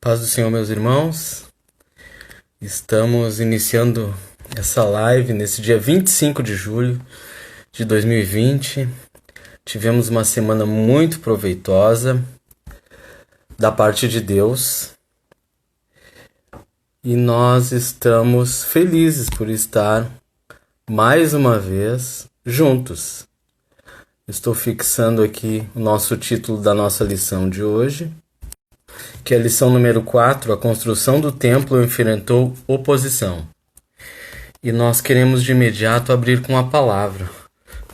Paz do Senhor, meus irmãos. Estamos iniciando essa live nesse dia 25 de julho de 2020. Tivemos uma semana muito proveitosa da parte de Deus e nós estamos felizes por estar mais uma vez juntos. Estou fixando aqui o nosso título da nossa lição de hoje, que é a lição número 4, a construção do templo enfrentou oposição. E nós queremos de imediato abrir com a palavra,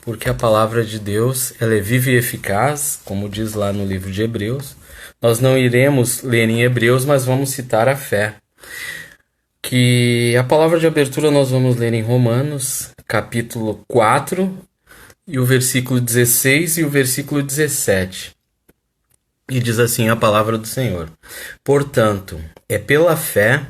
porque a palavra de Deus ela é viva e eficaz, como diz lá no livro de Hebreus. Nós não iremos ler em Hebreus, mas vamos citar a fé. Que a palavra de abertura nós vamos ler em Romanos, capítulo 4, e o versículo 16 e o versículo 17. E diz assim a palavra do Senhor: Portanto, é pela fé,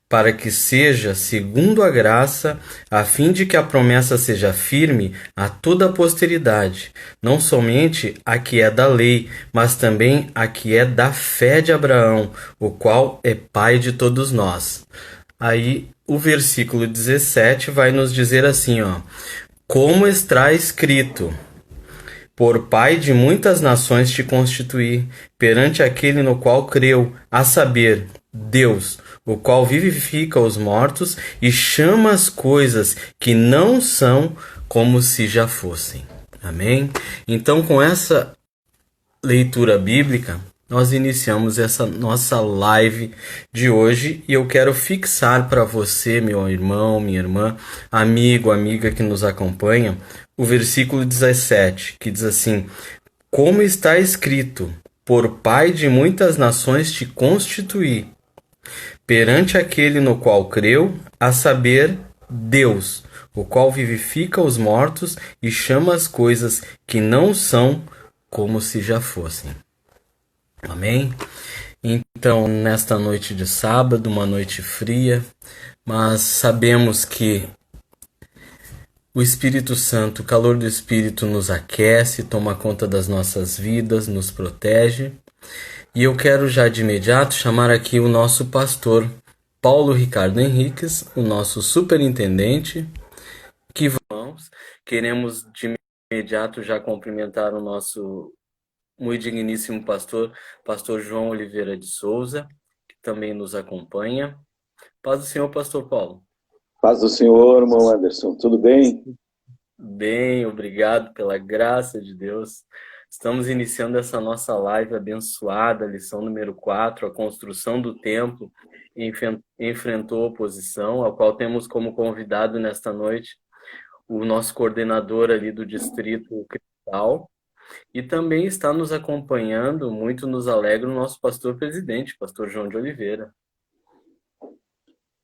para que seja segundo a graça, a fim de que a promessa seja firme a toda a posteridade, não somente a que é da lei, mas também a que é da fé de Abraão, o qual é pai de todos nós. Aí o versículo 17 vai nos dizer assim, como está escrito: por pai de muitas nações te constituí, perante aquele no qual creu, a saber, Deus, o qual vivifica os mortos e chama as coisas que não são como se já fossem. Amém? Então, com essa leitura bíblica, nós iniciamos essa nossa live de hoje e eu quero fixar para você, meu irmão, minha irmã, amigo, amiga que nos acompanha, o versículo 17, que diz assim: como está escrito, por pai de muitas nações te constituí, perante aquele no qual creu, a saber, Deus, o qual vivifica os mortos e chama as coisas que não são como se já fossem. Amém? Então, nesta noite de sábado, uma noite fria, mas sabemos que o Espírito Santo, o calor do Espírito nos aquece, toma conta das nossas vidas, nos protege. E eu quero já de imediato chamar aqui o nosso pastor Paulo Ricardo Henriques, o nosso superintendente, que vamos. Queremos de imediato já cumprimentar o nosso muito digníssimo pastor João Oliveira de Souza, que também nos acompanha. Paz do Senhor, pastor Paulo. Paz do Senhor, irmão Anderson, tudo bem? Bem, obrigado pela graça de Deus. Estamos iniciando essa nossa live abençoada, lição número 4, a construção do templo enfrentou oposição, ao qual temos como convidado nesta noite o nosso coordenador ali do Distrito Cristal, e também está nos acompanhando, muito nos alegra, o nosso pastor presidente, pastor João de Oliveira.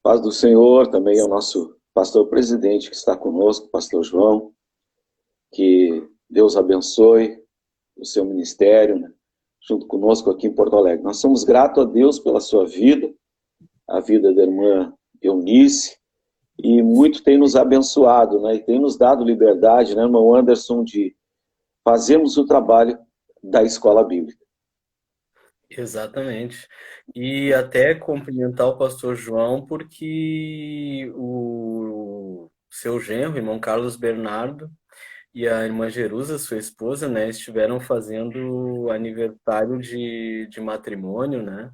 Paz do Senhor também é o nosso pastor presidente que está conosco, pastor João. Que Deus abençoe o seu ministério, né, junto conosco aqui em Porto Alegre. Nós somos gratos a Deus pela sua vida, a vida da irmã Eunice, e muito tem nos abençoado, né, e tem nos dado liberdade, né, irmão Anderson, de fazermos o trabalho da escola bíblica. Exatamente. E até cumprimentar o pastor João, porque o seu genro, o irmão Carlos Bernardo, e a irmã Jerusa, sua esposa, né, estiveram fazendo aniversário de matrimônio, né?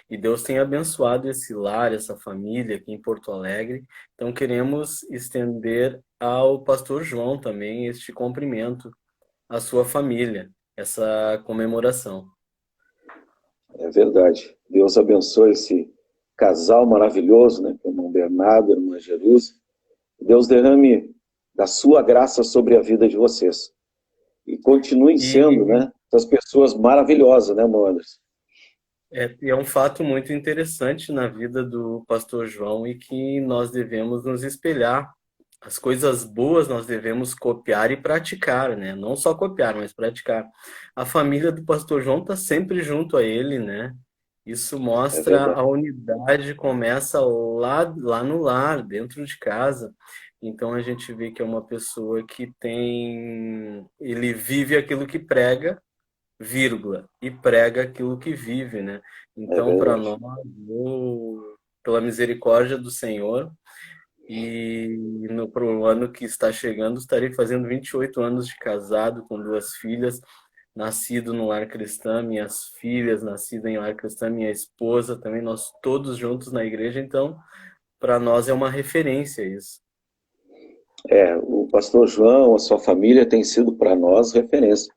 E Deus tem abençoado esse lar, essa família aqui em Porto Alegre. Então queremos estender ao pastor João também este cumprimento à sua família, essa comemoração. É verdade. Deus abençoe esse casal maravilhoso, né, o irmão Bernardo, a irmã Jerusa. Deus derrame da sua graça sobre a vida de vocês. E continuem sendo, né, essas pessoas maravilhosas, né, irmão Anderson? É um fato muito interessante na vida do pastor João e que nós devemos nos espelhar. As coisas boas nós devemos copiar e praticar, né? Não só copiar, mas praticar. A família do pastor João está sempre junto a ele, né? Isso É mostra verdade. a unidade, começa lá no lar, dentro de casa. Então a gente vê que é uma pessoa que tem, ele vive aquilo que prega vírgula, e prega aquilo que vive, né? É Então, para verdade. nós, pela misericórdia do Senhor, e no pro ano que está chegando, estarei fazendo 28 anos de casado com duas filhas, nascido no lar cristã, minhas filhas nascidas em lar cristã, minha esposa também, nós todos juntos na igreja, então para nós é uma referência isso. O pastor João, a sua família tem sido para nós referência.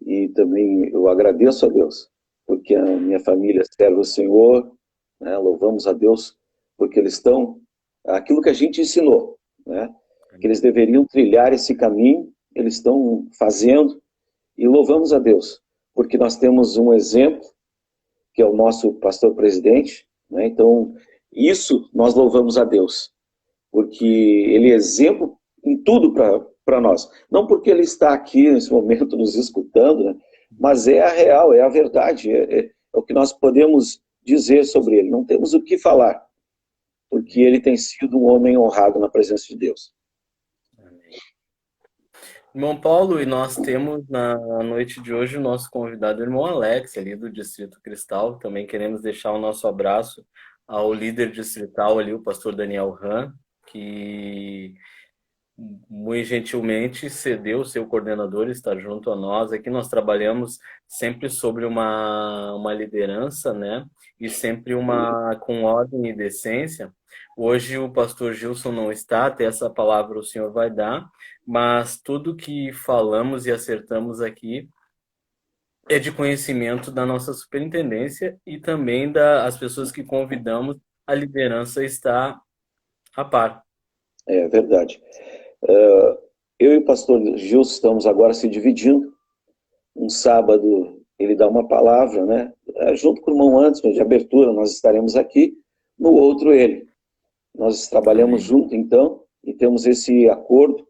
E também eu agradeço a Deus, porque a minha família serve o Senhor, né? Louvamos a Deus, porque eles estão, aquilo que a gente ensinou, né? Que eles deveriam trilhar esse caminho, eles estão fazendo, e louvamos a Deus, porque nós temos um exemplo, que é o nosso pastor presidente, né? Então, isso nós louvamos a Deus, porque ele é exemplo em tudo para nós. Não porque ele está aqui nesse momento nos escutando, né? Mas é a real, é a verdade, é o que nós podemos dizer sobre ele. Não temos o que falar, porque ele tem sido um homem honrado na presença de Deus. Irmão Paulo, e nós temos na noite de hoje o nosso convidado, o irmão Alex, ali do Distrito Cristal. Também queremos deixar o nosso abraço ao líder distrital ali, o pastor Daniel Ram, que muito gentilmente cedeu o seu coordenador estar junto a nós. Aqui nós trabalhamos sempre sobre uma liderança, né? E sempre uma com ordem e decência. Hoje o pastor Gilson não está, até essa palavra o senhor vai dar, mas tudo que falamos e acertamos aqui é de conhecimento da nossa superintendência e também das pessoas que convidamos, a liderança está a par. É verdade. Eu e o pastor Gilson estamos agora se dividindo. Um sábado ele dá uma palavra, né? Junto com o irmão Anderson, de abertura, nós estaremos aqui. No outro, ele. Nós trabalhamos Amém. junto, então, e temos esse acordo.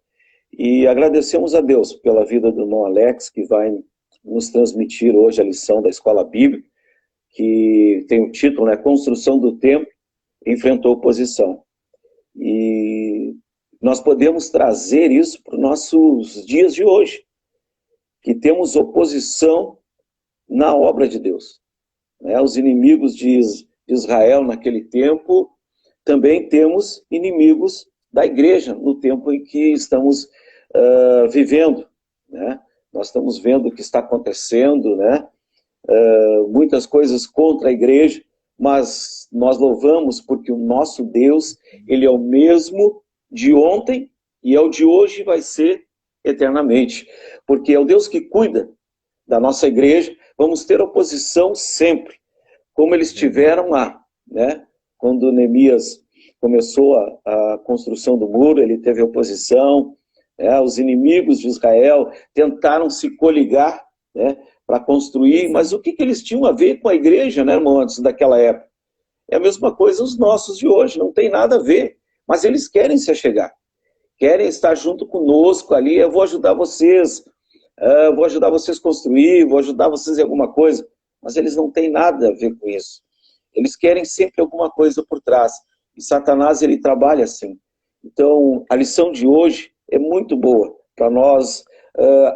E agradecemos a Deus pela vida do irmão Alex, que vai nos transmitir hoje a lição da Escola Bíblica, que tem o título, né, Construção do Templo, enfrentou oposição. E nós podemos trazer isso para os nossos dias de hoje, que temos oposição na obra de Deus. Né? Os inimigos de Israel naquele tempo, também temos inimigos da igreja no tempo em que estamos vivendo. Né? Nós estamos vendo o que está acontecendo, né? Muitas coisas contra a igreja, mas nós louvamos porque o nosso Deus, ele é o mesmo de ontem e é o de hoje e vai ser eternamente, porque é o Deus que cuida da nossa igreja. Vamos ter oposição sempre, como eles tiveram lá, né? Quando Neemias começou a construção do muro, ele teve oposição, né? Os inimigos de Israel tentaram se coligar, né, para construir, mas o que eles tinham a ver com a igreja, né, irmão, antes daquela época? É a mesma coisa os nossos de hoje, não tem nada a ver, mas eles querem se achegar, querem estar junto conosco ali. Eu vou ajudar vocês, vou ajudar vocês a construir, vou ajudar vocês em alguma coisa, mas eles não têm nada a ver com isso. Eles querem sempre alguma coisa por trás, e Satanás, ele trabalha assim. Então, a lição de hoje é muito boa para nós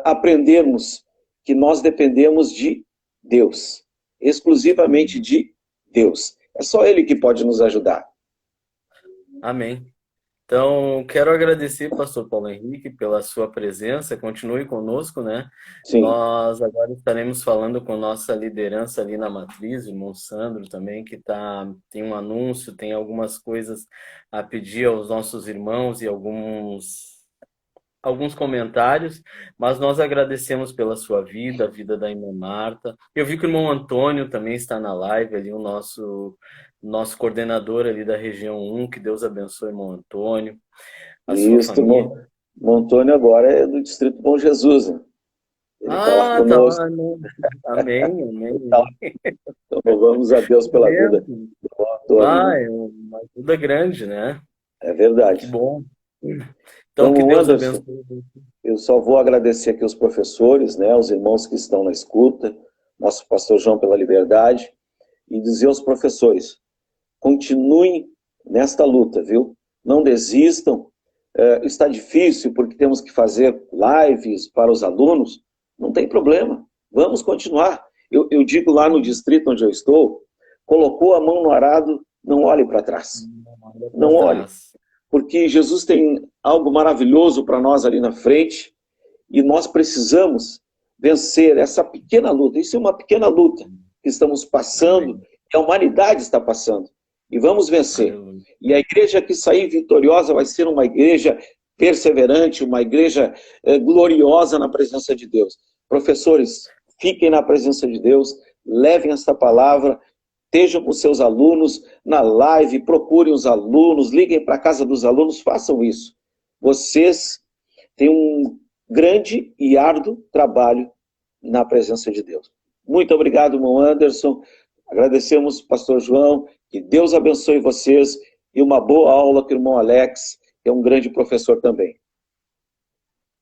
aprendermos que nós dependemos de Deus, exclusivamente de Deus. É só Ele que pode nos ajudar. Amém. Então, quero agradecer, pastor Paulo Henrique, pela sua presença. Continue conosco, né? Sim, Nós agora estaremos falando com nossa liderança ali na matriz, o irmão Sandro também, que tem um anúncio, tem algumas coisas a pedir aos nossos irmãos e alguns comentários, mas nós agradecemos pela sua vida, a vida da irmã Marta. Eu vi que o irmão Antônio também está na live ali, o nosso coordenador ali da região 1, que Deus abençoe, irmão Antônio, a sua isso, família. irmão Antônio agora é do Distrito Bom Jesus, né? Ele está lá Tá conosco, lá, né? Amém, ele está lá. amém. Então, louvamos a Deus Que pela vida bênção. do irmão Antônio, né? É uma ajuda grande, né? É Que verdade. bom. Então, que Então, Deus Anderson, abençoe. eu só vou agradecer aqui os professores, né, os irmãos que estão na escuta, nosso pastor João pela liberdade, e dizer aos professores, continuem nesta luta, viu? Não desistam. Está difícil porque temos que fazer lives para os alunos. Não tem problema. Vamos continuar. Eu digo lá no distrito onde eu estou, colocou a mão no arado, não olhe para trás. Não olhe. Porque Jesus tem algo maravilhoso para nós ali na frente e nós precisamos vencer essa pequena luta. Isso é uma pequena luta que estamos passando, que a humanidade está passando. E vamos vencer. E a igreja que sair vitoriosa vai ser uma igreja perseverante, uma igreja gloriosa na presença de Deus. Professores, fiquem na presença de Deus, levem essa palavra, estejam com seus alunos na live, procurem os alunos, liguem para a casa dos alunos, façam isso. Vocês têm um grande e árduo trabalho na presença de Deus. Muito obrigado, irmão Anderson. Agradecemos, pastor João. Que Deus abençoe vocês e uma boa aula com o irmão Alex, que é um grande professor também.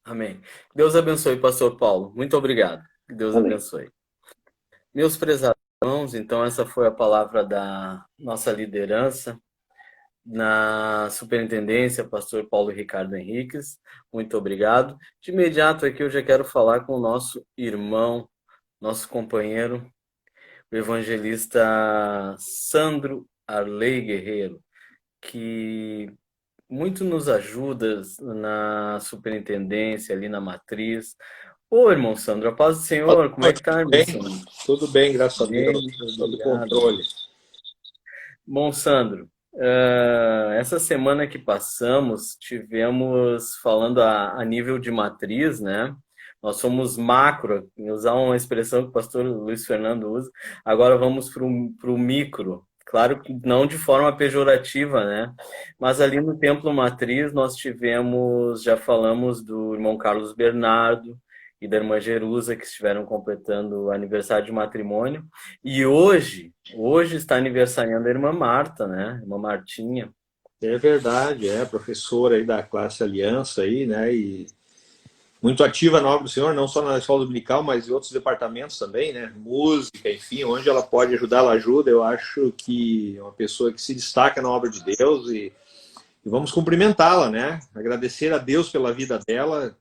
Amém. Deus abençoe, pastor Paulo. Muito obrigado. Que Deus Amém. abençoe. Meus prezados irmãos, então essa foi a palavra da nossa liderança na superintendência, pastor Paulo Ricardo Henriques. Muito obrigado. De imediato aqui eu já quero falar com o nosso irmão, nosso companheiro, o evangelista Sandro Arley Guerreiro, que muito nos ajuda na superintendência, ali na matriz. Ô, irmão Sandro, a paz do Senhor, como é que tá, irmão Sandro? Tudo bem, graças a Deus, sob controle. Bom, Sandro, essa semana que passamos, tivemos falando a nível de matriz, né? Nós somos macro, usar uma expressão que o pastor Luiz Fernando usa, agora vamos para o micro. Claro que não de forma pejorativa, né? Mas ali no Templo Matriz nós tivemos, já falamos do irmão Carlos Bernardo e da irmã Jerusa, que estiveram completando o aniversário de matrimônio. E hoje está aniversariando a irmã Marta, né? Irmã Martinha. É verdade, professora aí da classe Aliança aí, né? E muito ativa na obra do Senhor, não só na escola dominical, mas em outros departamentos também, né? Música, enfim, onde ela pode ajudar, ela ajuda. Eu acho que é uma pessoa que se destaca na obra de Deus e vamos cumprimentá-la, né? Agradecer a Deus pela vida dela,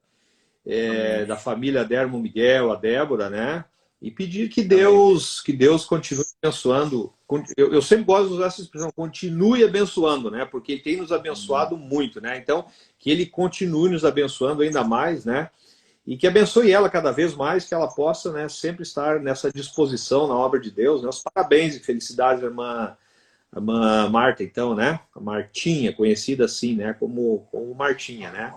da família da irmã Miguel, a Débora, né? E pedir que Deus continue abençoando. Eu sempre gosto de usar essa expressão, continue abençoando, né? Porque Ele tem nos abençoado muito, né? Então, que Ele continue nos abençoando ainda mais, né? E que abençoe ela cada vez mais, que ela possa, né, sempre estar nessa disposição na obra de Deus, né? Os parabéns e felicidades, irmã Marta, então, né? A Martinha, conhecida assim, né? Como Martinha, né?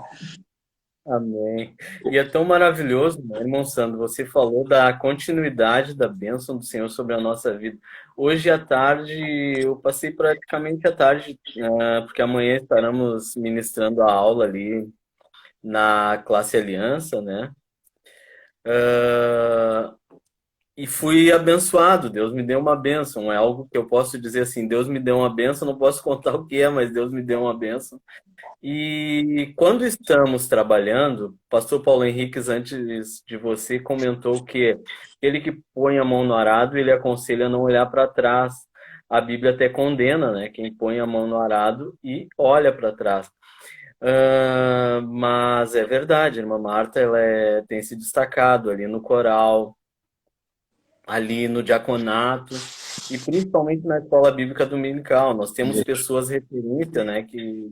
Amém. E é tão maravilhoso, né, irmão Sandro? Você falou da continuidade da bênção do Senhor sobre a nossa vida. Hoje à tarde, eu passei praticamente a tarde, porque amanhã estaremos ministrando a aula ali na classe Aliança, né? E fui abençoado, Deus me deu uma bênção. É algo que eu posso dizer assim, Deus me deu uma bênção, não posso contar o que é, mas Deus me deu uma bênção. E quando estamos trabalhando, o pastor Paulo Henriques, antes de você, comentou que aquele que põe a mão no arado, ele aconselha a não olhar para trás. A Bíblia até condena, né? Quem põe a mão no arado e olha para trás. Mas é verdade, a irmã Marta tem se destacado ali no coral, ali no diaconato e principalmente na escola bíblica dominical. Nós temos pessoas referências, né, que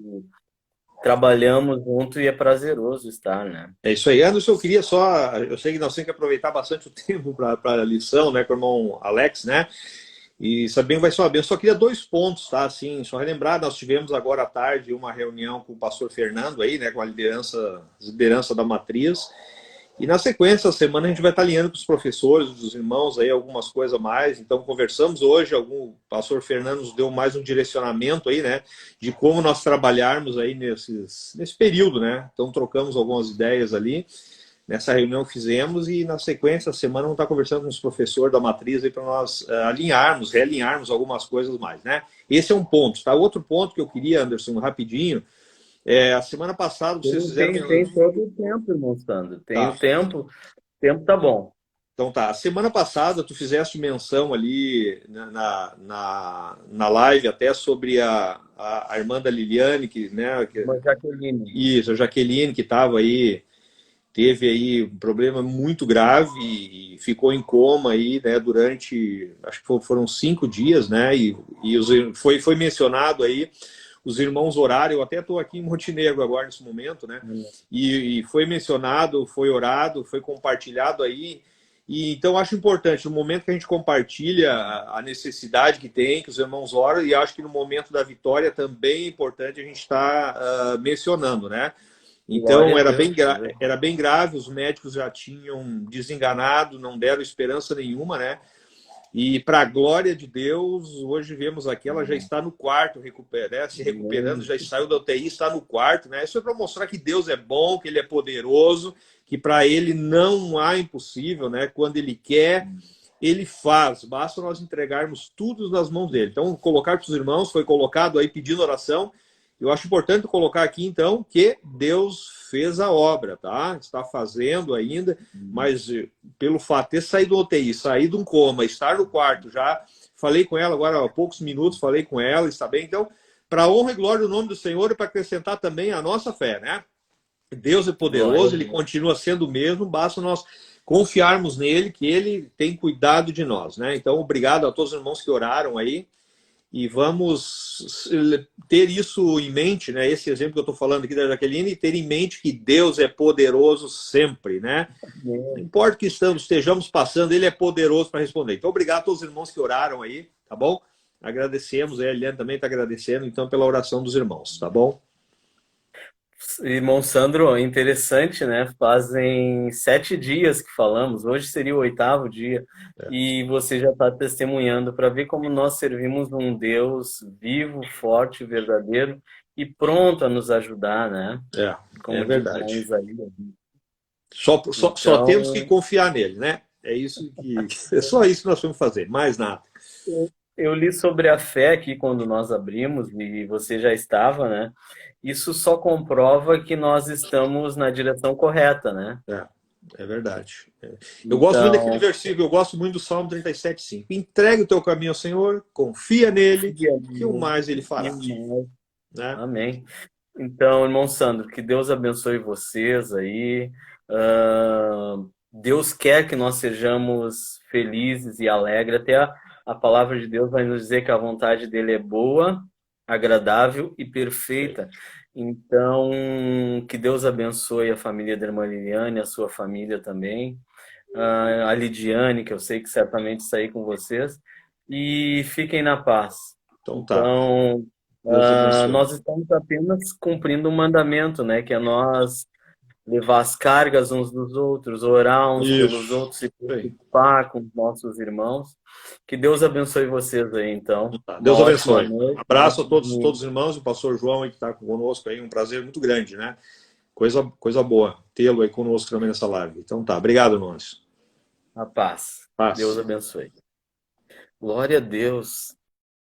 trabalhamos junto e é prazeroso estar, né? É isso aí. Anderson, eu sei que nós temos que aproveitar bastante o tempo para a lição, né, com o irmão Alex, né? E sabendo vai ser uma benção. Só queria 2 pontos, tá? Assim, só relembrar, nós tivemos agora à tarde uma reunião com o pastor Fernando aí, né, com a liderança da matriz. E na sequência, a semana a gente vai estar alinhando com os professores, dos irmãos aí, algumas coisas a mais. Então conversamos hoje, o pastor Fernando nos deu mais um direcionamento aí, né, de como nós trabalharmos aí nesse período, né. Então trocamos algumas ideias ali, nessa reunião que fizemos e na sequência, a semana vamos estar conversando com os professores da matriz aí para nós realinharmos algumas coisas mais, né. Esse é um ponto, tá? Outro ponto que eu queria, Anderson, rapidinho, a semana passada vocês fizeram... Tem todo o tempo, irmão Sandro. Tem o tempo. O tempo tá bom. Então tá. A semana passada tu fizeste menção ali na live até sobre a irmã da Liliane, que, né... Irmã Jaqueline. Isso, a Jaqueline, que estava aí teve aí um problema muito grave e ficou em coma aí, né, durante, acho que foram 5 dias, né, foi mencionado aí, os irmãos oraram, eu até estou aqui em Montenegro agora nesse momento, né, e foi mencionado, foi orado, foi compartilhado aí, e então acho importante, no momento que a gente compartilha a necessidade que tem, que os irmãos oram, e acho que no momento da vitória também é importante a gente estar mencionando, né, então era bem grave, os médicos já tinham desenganado, não deram esperança nenhuma, né? E para a glória de Deus, hoje vemos aqui, ela já está no quarto, né? Se recuperando, já saiu da UTI, está no quarto, né? Isso é para mostrar que Deus é bom, que Ele é poderoso, que para Ele não há impossível, né? Quando Ele quer, Ele faz. Basta nós entregarmos tudo nas mãos dele. Então, colocar para os irmãos, foi colocado aí pedindo oração. Eu acho importante colocar aqui, então, que Deus fez a obra, tá? Está fazendo ainda, mas pelo fato de ter saído do UTI, sair de um coma, estar no quarto já, falei com ela agora há poucos minutos, falei com ela, está bem? Então, para a honra e glória do nome do Senhor e para acrescentar também a nossa fé, né? Deus é poderoso, Ele continua sendo o mesmo, basta nós confiarmos nele, que Ele tem cuidado de nós, né? Então, obrigado a todos os irmãos que oraram aí, e vamos ter isso em mente, né? Esse exemplo que eu estou falando aqui da Jaqueline, e ter em mente que Deus é poderoso sempre, né? Não importa o que estejamos passando, Ele é poderoso para responder. Então, obrigado a todos os irmãos que oraram aí, tá bom? Agradecemos, a Eliane também está agradecendo, então, pela oração dos irmãos, tá bom? Irmão Sandro, interessante, né? Fazem 7 dias que falamos, hoje seria o 8º dia, e você já está testemunhando para ver como nós servimos um Deus vivo, forte, verdadeiro e pronto a nos ajudar, né? Como É verdade. diz aí. Só temos que confiar nele, né? É isso que é só isso que nós vamos fazer, mais nada. Eu li sobre a fé aqui quando nós abrimos e você já estava, né? Isso só comprova que nós estamos na direção correta, né? É verdade. Eu gosto muito daquele Então, versículo, eu gosto muito do Salmo 37:5. Entregue o teu caminho ao Senhor, confia nele, que o mais ele fará. Né? Amém. Então, irmão Sandro, que Deus abençoe vocês aí. Deus quer que nós sejamos felizes e alegres. Até a palavra de Deus vai nos dizer que a vontade dele é boa, agradável e perfeita. Então, que Deus abençoe a família da irmã Liliane, a sua família também. A Lidiane, que eu sei que certamente está aí com vocês. E fiquem na paz. Então tá. Nós estamos apenas cumprindo um mandamento, né? Que é nós levar as cargas uns dos outros, orar uns pelos outros, se preocupar com os nossos irmãos. Que Deus abençoe vocês aí, então. Deus abençoe. Um abraço a todos os irmãos, o pastor João aí que está conosco aí, um prazer muito grande, né? Coisa boa tê-lo aí conosco também nessa live. Então tá, obrigado, irmãos. A paz. Deus abençoe. Glória a Deus.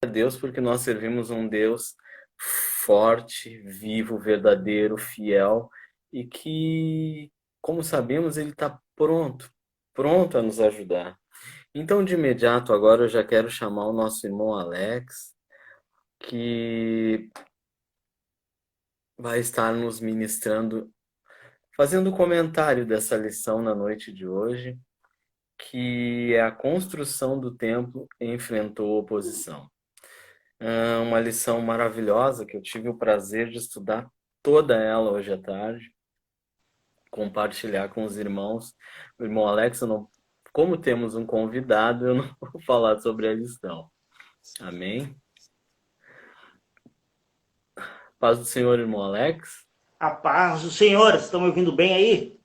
Glória a Deus, porque nós servimos um Deus forte, vivo, verdadeiro, fiel, e que, como sabemos, Ele está pronto a nos ajudar. Então, de imediato, agora eu já quero chamar o nosso irmão Alex, que vai estar nos ministrando, fazendo o comentário dessa lição na noite de hoje, que é a construção do templo enfrentou oposição. Uma lição maravilhosa que eu tive o prazer de estudar toda ela hoje à tarde, compartilhar com os irmãos. O irmão Alex, como temos um convidado, eu não vou falar sobre a lição. Amém? Paz do Senhor, irmão Alex. A paz do Senhor, estão me ouvindo bem aí?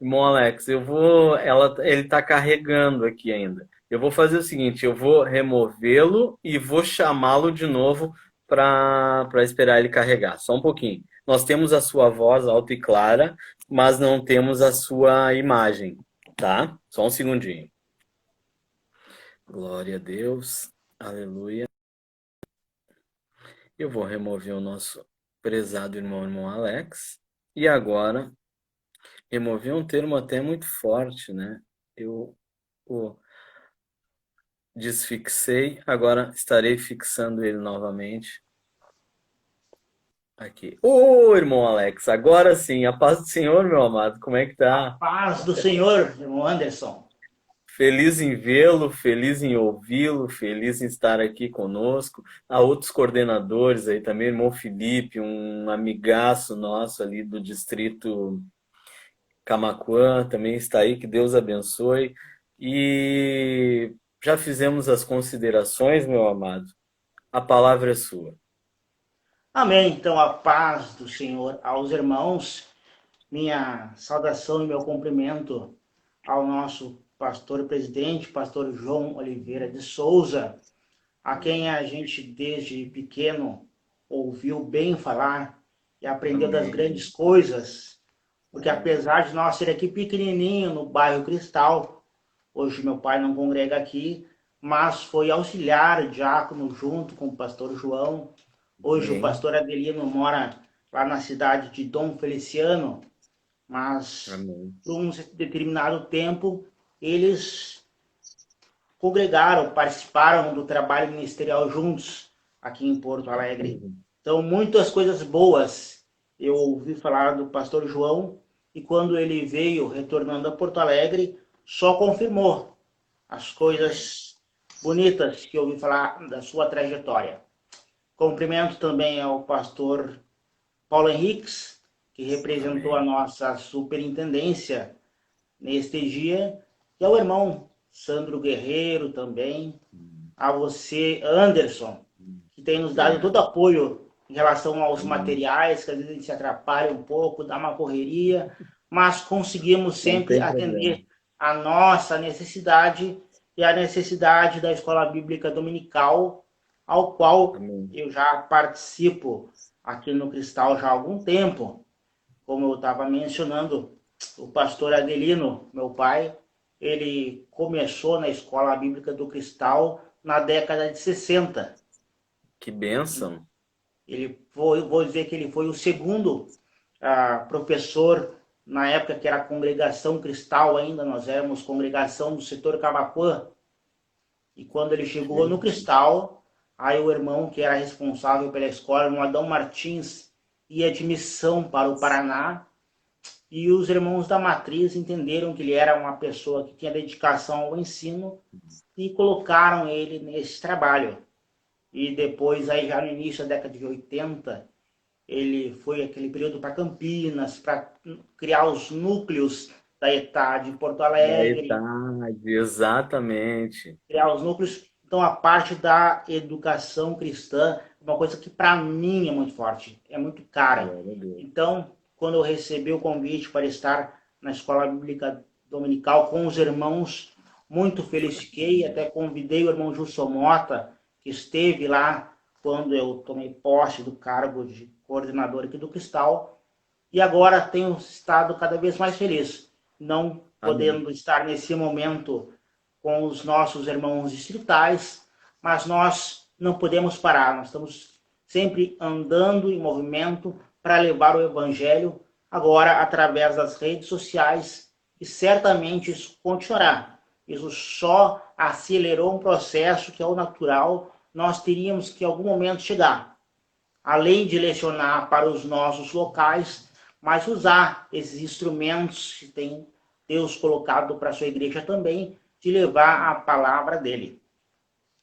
Irmão Alex, ele está carregando aqui ainda. Eu vou fazer o seguinte, eu vou removê-lo e vou chamá-lo de novo para esperar ele carregar. Só um pouquinho. Nós temos a sua voz alta e clara, mas não temos a sua imagem, tá? Só um segundinho. Glória a Deus. Aleluia. Eu vou remover o nosso prezado irmão Alex. E agora, remover um termo até muito forte, né? Eu o desfixei, agora estarei fixando ele novamente. Aqui. Ô, irmão Alex, agora sim, a paz do Senhor, meu amado, como é que A tá? paz do Senhor, irmão Anderson. Feliz em vê-lo, feliz em ouvi-lo, feliz em estar aqui conosco. Há outros coordenadores aí também, irmão Felipe, um amigaço nosso ali do distrito Camaquã, também está aí, que Deus abençoe. E já fizemos as considerações, meu amado. A palavra é sua. Amém. Então, a paz do Senhor aos irmãos. Minha saudação e meu cumprimento ao nosso pastor e presidente, pastor João Oliveira de Souza, a quem a gente desde pequeno ouviu bem falar e aprendeu das Amém. grandes coisas, porque apesar de nós ser aqui pequenininho no bairro Cristal, hoje meu pai não congrega aqui, mas foi auxiliar diácono junto com o pastor João. Hoje o Amém. pastor Adelino mora lá na cidade de Dom Feliciano, mas Amém. por um determinado tempo eles congregaram, participaram do trabalho ministerial juntos aqui em Porto Alegre. Então, muitas coisas boas eu ouvi falar do pastor João, e quando ele veio retornando a Porto Alegre, só confirmou as coisas bonitas que eu ouvi falar da sua trajetória. Cumprimento também ao pastor Paulo Henriques, que representou a Amém. nossa superintendência neste dia, e ao irmão Sandro Guerreiro também, a você, Anderson, que tem nos dado todo Obrigado. apoio em relação aos Amém. materiais, que às vezes a gente se atrapalha um pouco, dá uma correria, mas conseguimos Não sempre tem problema. atender a nossa necessidade e a necessidade da Escola Bíblica Dominical, ao qual Amém. eu já participo aqui no Cristal já há algum tempo. Como eu estava mencionando, o pastor Adelino, meu pai, ele começou na Escola Bíblica do Cristal na década de 60. Que bênção. Ele foi, vou dizer que ele foi o segundo professor na época que era congregação Cristal ainda, nós éramos congregação do setor Camaquã. E quando ele chegou no Cristal, aí o irmão que era responsável pela escola, o Adão Martins, ia de missão para o Paraná, e os irmãos da matriz entenderam que ele era uma pessoa que tinha dedicação ao ensino e colocaram ele nesse trabalho. E depois, aí já no início da década de 80, ele foi aquele período para Campinas, para criar os núcleos da ETAD em Porto Da Alegre, idade, exatamente. criar os núcleos. Então, a parte da educação cristã é uma coisa que, para mim, é muito forte, é muito cara. Glória a Deus. Então, quando eu recebi o convite para estar na Escola Bíblica Dominical com os irmãos, muito feliz fiquei, até convidei o irmão Gilson Mota, que esteve lá quando eu tomei posse do cargo de coordenador aqui do Cristal, e agora tenho estado cada vez mais feliz, não Amém. podendo estar nesse momento com os nossos irmãos distritais, mas nós não podemos parar, nós estamos sempre andando em movimento para levar o evangelho, agora através das redes sociais, e certamente isso continuará. Isso só acelerou um processo que é o natural, nós teríamos que em algum momento chegar, além de lecionar para os nossos locais, mas usar esses instrumentos que tem Deus colocado para a sua igreja também, de levar a palavra dele.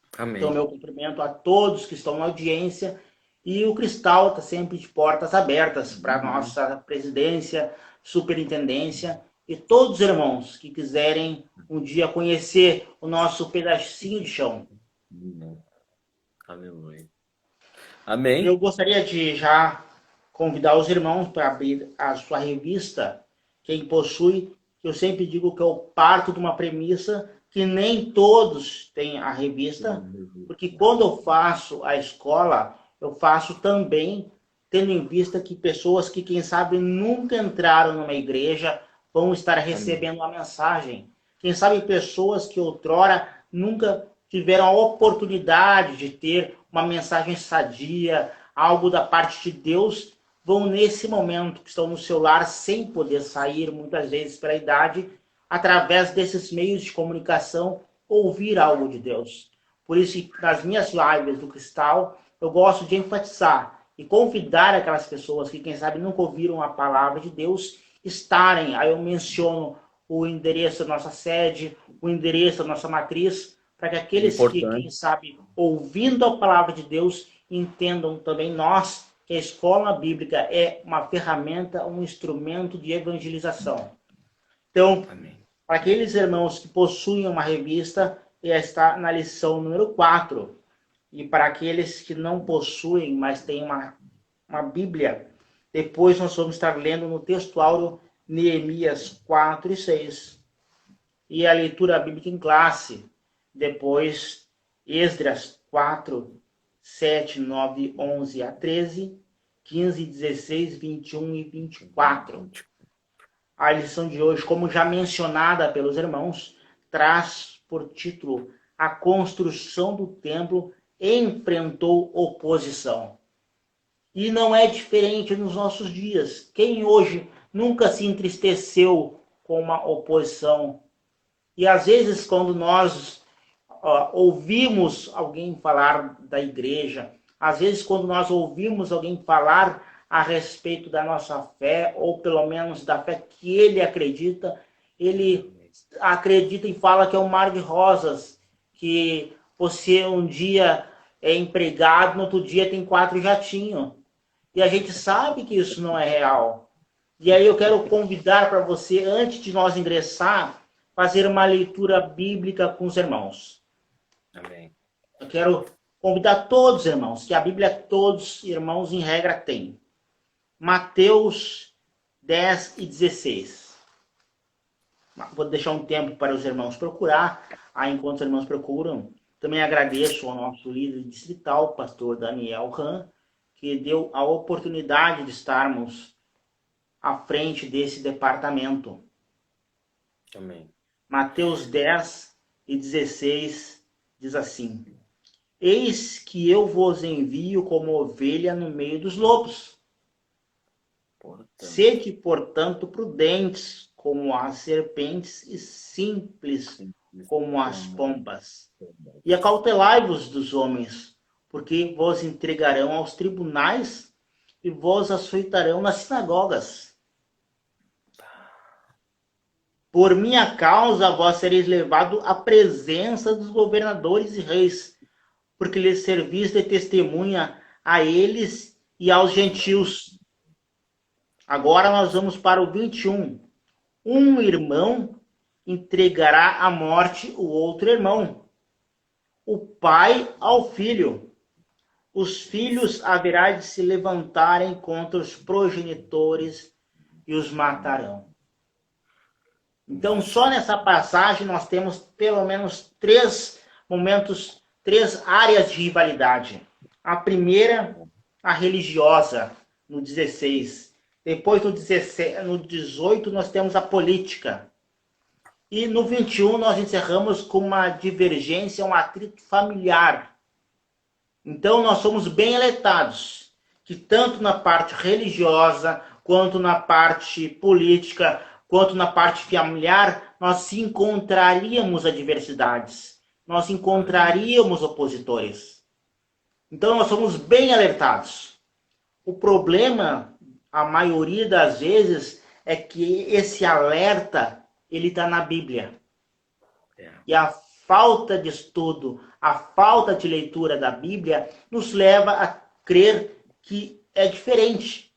Então, Amém. meu cumprimento a todos que estão na audiência, e o Cristal está sempre de portas abertas para a nossa presidência, superintendência, e todos os irmãos que quiserem um dia conhecer o nosso pedacinho de chão. Aleluia. Eu Amém. gostaria de já convidar os irmãos para abrir a sua revista, quem possui, que eu sempre digo que eu parto de uma premissa que nem todos têm a revista, porque quando eu faço a escola, eu faço também tendo em vista que pessoas que, quem sabe, nunca entraram numa igreja vão estar Amém. recebendo a mensagem. Quem sabe pessoas que outrora nunca tiveram a oportunidade de ter uma mensagem sadia, algo da parte de Deus, vão nesse momento que estão no seu lar sem poder sair, muitas vezes pela idade, através desses meios de comunicação, ouvir algo de Deus. Por isso, nas minhas lives do Cristal, eu gosto de enfatizar e convidar aquelas pessoas que, quem sabe, nunca ouviram a palavra de Deus, estarem. Aí eu menciono o endereço da nossa sede, o endereço da nossa matriz, para que aqueles que, quem sabe, ouvindo a palavra de Deus, entendam também nós que a escola bíblica é uma ferramenta, um instrumento de evangelização. Então, para aqueles irmãos que possuem uma revista, ela está na lição número 4. E para aqueles que não possuem, mas têm uma Bíblia, depois nós vamos estar lendo no texto áureo Neemias 4 e 6. E a leitura bíblica em classe, depois Esdras 4, 7, 9, 11 a 13, 15, 16, 21 e 24. A lição de hoje, como já mencionada pelos irmãos, traz por título A construção do templo enfrentou oposição. E não é diferente nos nossos dias. Quem hoje nunca se entristeceu com uma oposição? E às vezes, quando nós ouvimos alguém falar da igreja, às vezes, quando nós ouvimos alguém falar a respeito da nossa fé, ou pelo menos da fé que ele acredita e fala que é um mar de rosas, que você um dia é empregado, no outro dia tem 4 jatinhos. E a gente sabe que isso não é real. E aí eu quero convidar para você, antes de nós ingressar, fazer uma leitura bíblica com os irmãos. Amém. Eu quero convidar todos os irmãos, que a Bíblia todos irmãos em regra têm. Mateus 10 e 16. Vou deixar um tempo para os irmãos procurar. Aí, enquanto os irmãos procuram, também agradeço ao nosso líder distrital, pastor Daniel Ram, que deu a oportunidade de estarmos à frente desse departamento. Amém. Mateus 10 e 16 diz assim: Eis que eu vos envio como ovelha no meio dos lobos. Sede, portanto, prudentes como as serpentes e simples como as pombas. E acautelai-vos dos homens, porque vos entregarão aos tribunais e vos açoitarão nas sinagogas. Por minha causa vós sereis levado à presença dos governadores e reis, porque lhes servis de testemunha a eles e aos gentios. Agora nós vamos para o 21. Um irmão entregará à morte o outro irmão. O pai ao filho. Os filhos haverá de se levantarem contra os progenitores e os matarão. Então, só nessa passagem nós temos pelo menos 3 momentos, 3 áreas de rivalidade. A primeira, a religiosa, no 16. Depois, no 18, nós temos a política. E no 21, nós encerramos com uma divergência, um atrito familiar. Então, nós somos bem alertados que tanto na parte religiosa, quanto na parte política, quanto na parte familiar, nós encontraríamos adversidades. Nós encontraríamos opositores. Então, nós somos bem alertados. O problema, a maioria das vezes, é que esse alerta, ele está na Bíblia. E a falta de estudo, a falta de leitura da Bíblia, nos leva a crer que é diferente.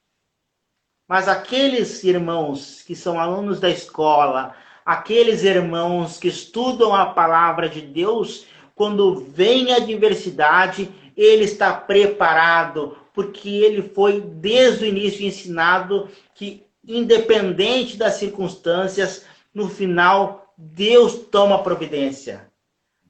Mas aqueles irmãos que são alunos da escola, aqueles irmãos que estudam a palavra de Deus, quando vem a adversidade, ele está preparado, porque ele foi desde o início ensinado que, independente das circunstâncias, no final, Deus toma providência.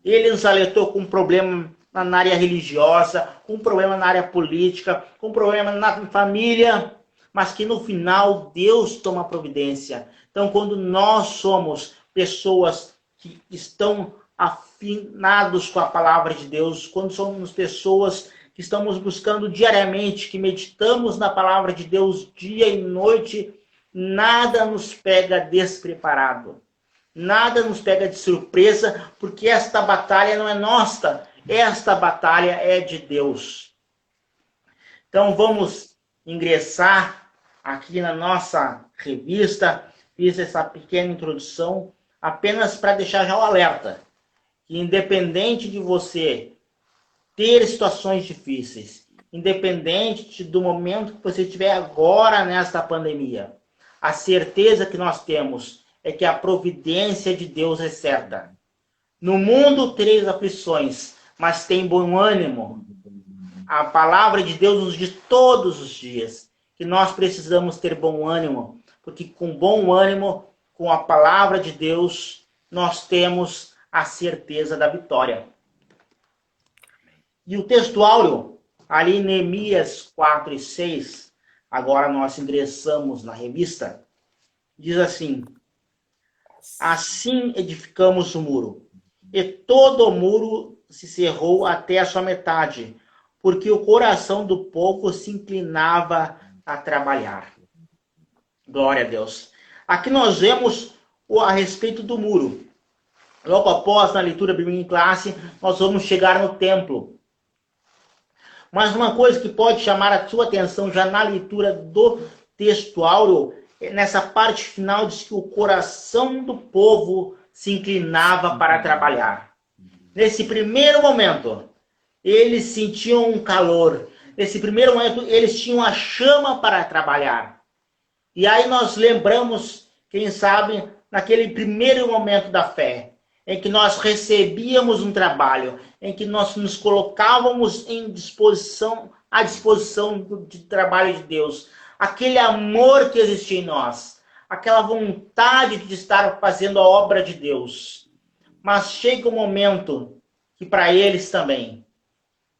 Ele nos alertou com um problema na área religiosa, com um problema na área política, com um problema na família, mas que no final Deus toma providência. Então, quando nós somos pessoas que estão afinados com a palavra de Deus, quando somos pessoas que estamos buscando diariamente, que meditamos na palavra de Deus dia e noite, nada nos pega despreparado. Nada nos pega de surpresa, porque esta batalha não é nossa, esta batalha é de Deus. Então vamos ingressar aqui na nossa revista. Fiz essa pequena introdução apenas para deixar já o alerta, que independente de você ter situações difíceis, independente do momento que você estiver agora nesta pandemia, a certeza que nós temos é que a providência de Deus é certa. No mundo tereis aflições, mas tem bom ânimo. A palavra de Deus nos diz todos os dias que nós precisamos ter bom ânimo, porque com bom ânimo, com a palavra de Deus, nós temos a certeza da vitória. E o texto áureo, ali em Neemias 4 e 6, agora nós ingressamos na revista, diz assim: assim edificamos o muro, e todo o muro se cerrou até a sua metade, porque o coração do povo se inclinava a trabalhar. Glória a Deus. Aqui nós vemos a respeito do muro. Logo após, na leitura bíblica em classe, nós vamos chegar no templo. Mas uma coisa que pode chamar a sua atenção já na leitura do texto áureo, nessa parte final diz que o coração do povo se inclinava para trabalhar. Nesse primeiro momento, eles sentiam um calor. Nesse primeiro momento, eles tinham a chama para trabalhar. E aí nós lembramos, quem sabe, naquele primeiro momento da fé, em que nós recebíamos um trabalho, em que nós nos colocávamos à disposição do trabalho de Deus. Aquele amor que existia em nós, aquela vontade de estar fazendo a obra de Deus. Mas chega um momento que para eles também,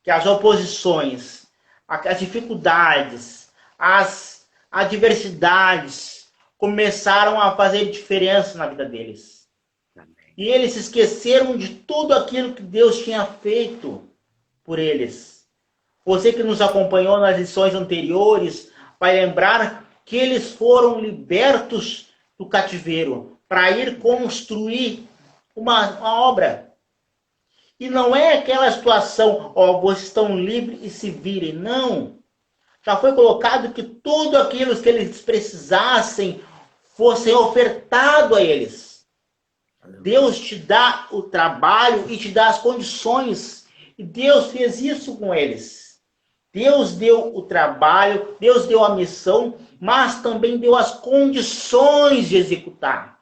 que as oposições, as dificuldades, as adversidades começaram a fazer diferença na vida deles. E eles se esqueceram de tudo aquilo que Deus tinha feito por eles. Você que nos acompanhou nas lições anteriores vai lembrar que eles foram libertos do cativeiro para ir construir uma obra. E não é aquela situação, vocês estão livres e se virem. Não. Já foi colocado que tudo aquilo que eles precisassem fosse ofertado a eles. Deus te dá o trabalho e te dá as condições. E Deus fez isso com eles. Deus deu o trabalho, Deus deu a missão, mas também deu as condições de executar.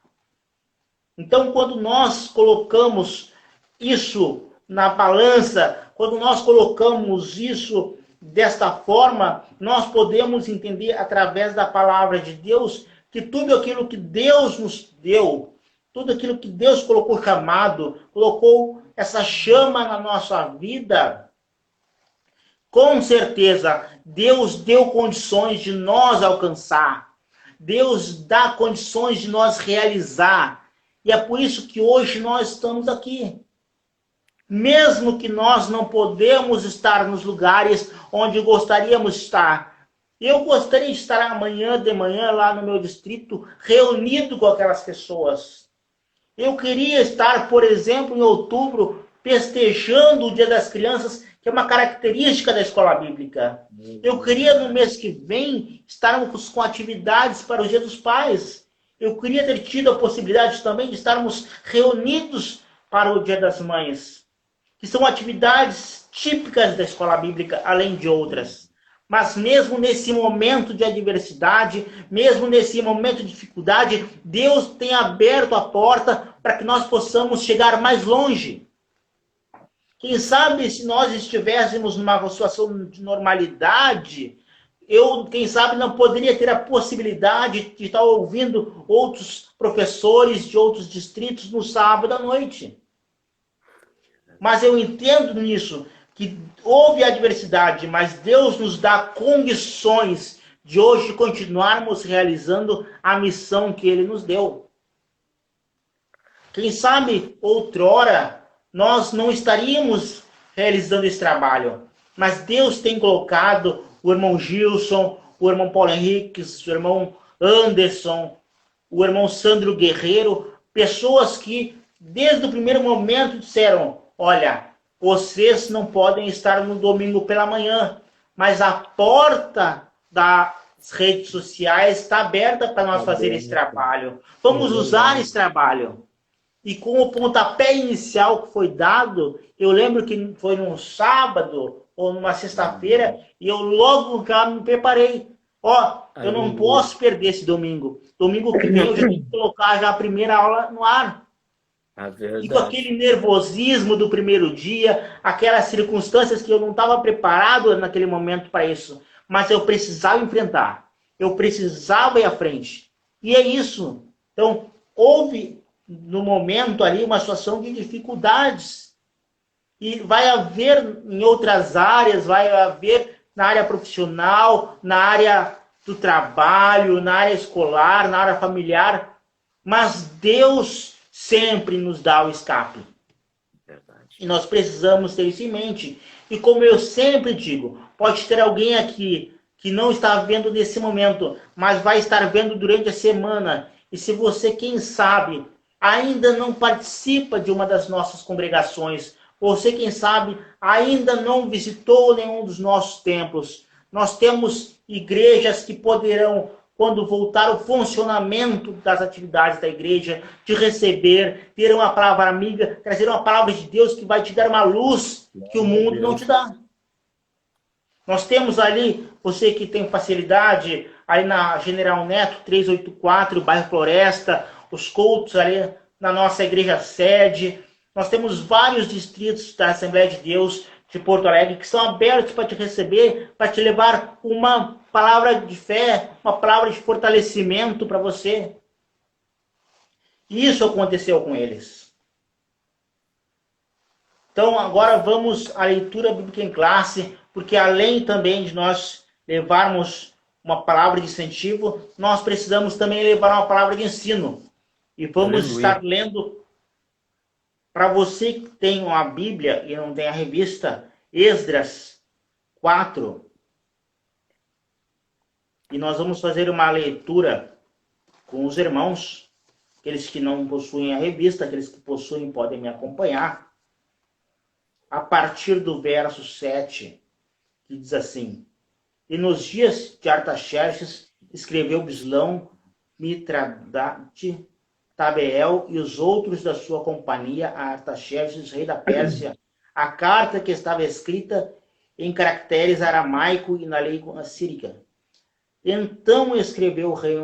Então, quando nós colocamos isso na balança, quando nós colocamos isso desta forma, nós podemos entender através da palavra de Deus que tudo aquilo que Deus nos deu, tudo aquilo que Deus colocou chamado, colocou essa chama na nossa vida, com certeza Deus deu condições de nós alcançar. Deus dá condições de nós realizar. E é por isso que hoje nós estamos aqui. Mesmo que nós não podemos estar nos lugares onde gostaríamos de estar. Eu gostaria de estar amanhã de manhã lá no meu distrito, reunido com aquelas pessoas. Eu queria estar, por exemplo, em outubro, festejando o Dia das Crianças, que é uma característica da escola bíblica. Eu queria, no mês que vem, estarmos com atividades para o Dia dos Pais. Eu queria ter tido a possibilidade também de estarmos reunidos para o Dia das Mães, que são atividades típicas da escola bíblica, além de outras. Mas mesmo nesse momento de adversidade, mesmo nesse momento de dificuldade, Deus tem aberto a porta para que nós possamos chegar mais longe. Quem sabe se nós estivéssemos numa situação de normalidade, quem sabe, não poderia ter a possibilidade de estar ouvindo outros professores de outros distritos no sábado à noite. Mas eu entendo nisso, que houve adversidade, mas Deus nos dá condições de hoje continuarmos realizando a missão que Ele nos deu. Quem sabe, outrora, nós não estaríamos realizando esse trabalho, mas Deus tem colocado o irmão Gilson, o irmão Paulo Henriques, o irmão Anderson, o irmão Sandro Guerreiro, pessoas que, desde o primeiro momento, disseram: olha, vocês não podem estar no domingo pela manhã, mas a porta das redes sociais está aberta para nós fazer esse trabalho. Vamos usar esse trabalho. E com o pontapé inicial que foi dado, eu lembro que foi num sábado ou numa sexta-feira, e eu logo já me preparei. Eu não posso perder esse domingo. Domingo que vem eu já tenho que colocar já a primeira aula no ar. E com aquele nervosismo do primeiro dia, aquelas circunstâncias que eu não estava preparado naquele momento para isso, mas eu precisava enfrentar, eu precisava ir à frente. E é isso. Então, houve no momento ali uma situação de dificuldades. E vai haver em outras áreas, vai haver na área profissional, na área do trabalho, na área escolar, na área familiar, mas Deus sempre nos dá o escape. Verdade. E nós precisamos ter isso em mente. E como eu sempre digo, pode ter alguém aqui que não está vendo nesse momento, mas vai estar vendo durante a semana. E se você, quem sabe, ainda não participa de uma das nossas congregações, você, quem sabe, ainda não visitou nenhum dos nossos templos, nós temos igrejas que poderão, quando voltar o funcionamento das atividades da igreja, te receber, ter uma palavra amiga, trazer uma palavra de Deus que vai te dar uma luz que o mundo não te dá. Nós temos ali, você que tem facilidade, ali na General Neto 384, bairro Floresta, os cultos ali na nossa igreja sede. Nós temos vários distritos da Assembleia de Deus de Porto Alegre que são abertos para te receber, para te levar uma palavra de fé, uma palavra de fortalecimento para você. Isso aconteceu com eles. Então, agora vamos à leitura bíblica em classe, porque além também de nós levarmos uma palavra de incentivo, nós precisamos também levar uma palavra de ensino. E vamos estar lendo, para você que tem uma Bíblia e não tem a revista, Esdras 4. E nós vamos fazer uma leitura com os irmãos, aqueles que não possuem a revista, aqueles que possuem podem me acompanhar, a partir do verso 7, que diz assim: E nos dias de Artaxerxes escreveu Bislão, Mitradate, Tabeel e os outros da sua companhia a Artaxerxes, rei da Pérsia, a carta que estava escrita em caracteres aramaico e na língua assírica. Então escreveu o rei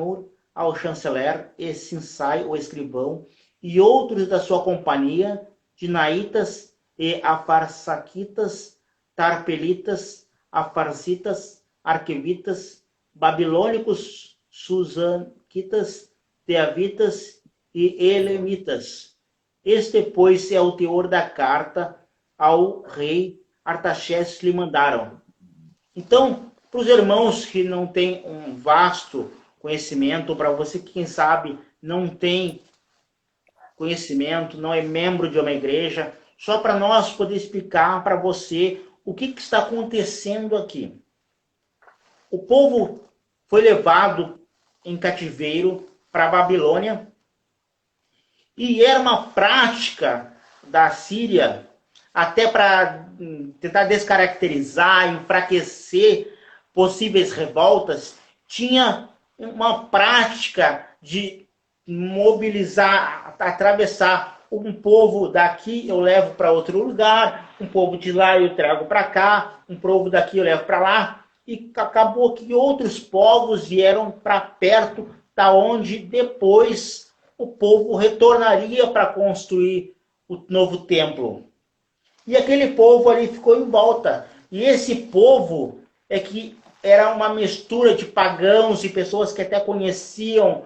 ao chanceler, e Sinsai, o escrivão, e outros da sua companhia, dinaitas e afarsaquitas, tarpelitas, afarsitas, arquevitas, babilônicos, susanitas, teavitas e elemitas. Este, pois, é o teor da carta ao rei Artaxerxes lhe mandaram. Então, para os irmãos que não têm um vasto conhecimento, para você que, quem sabe, não tem conhecimento, não é membro de uma igreja, só para nós poder explicar para você o que está acontecendo aqui. O povo foi levado em cativeiro para a Babilônia, e era uma prática da Síria, até para tentar descaracterizar, enfraquecer possíveis revoltas, tinha uma prática de mobilizar, atravessar um povo daqui eu levo para outro lugar, um povo de lá eu trago para cá, um povo daqui eu levo para lá, e acabou que outros povos vieram para perto da onde depois o povo retornaria para construir o novo templo. E aquele povo ali ficou em volta. E esse povo é que era uma mistura de pagãos e pessoas que até conheciam